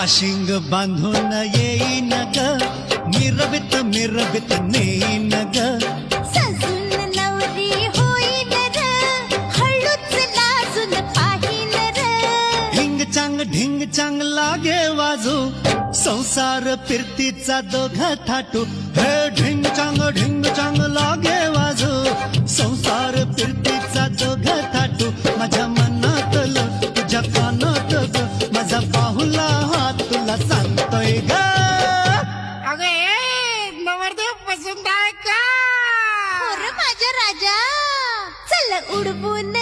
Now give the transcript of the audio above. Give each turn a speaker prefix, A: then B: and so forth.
A: शिंग बांधून येईन ग, मिरवित मिरवित नेईन ग.
B: सजून नवरी होईन र, हळूच लाजून पाहीन र.
A: ढिंग चांग लागे वाजू, संसार फिरतीचा दोघा थाटू. हे ढिंग चांग लागे वाजू, संसार फिरतीचा दोघा थाटू. माझ्या मनातलं तुझ्या कानात ग, माझा बाहुला हात तुला सांगतोय ग.
C: अगे नवरदेव पसंत आहे का?
B: हो र माझ्या राजा, चल उडवून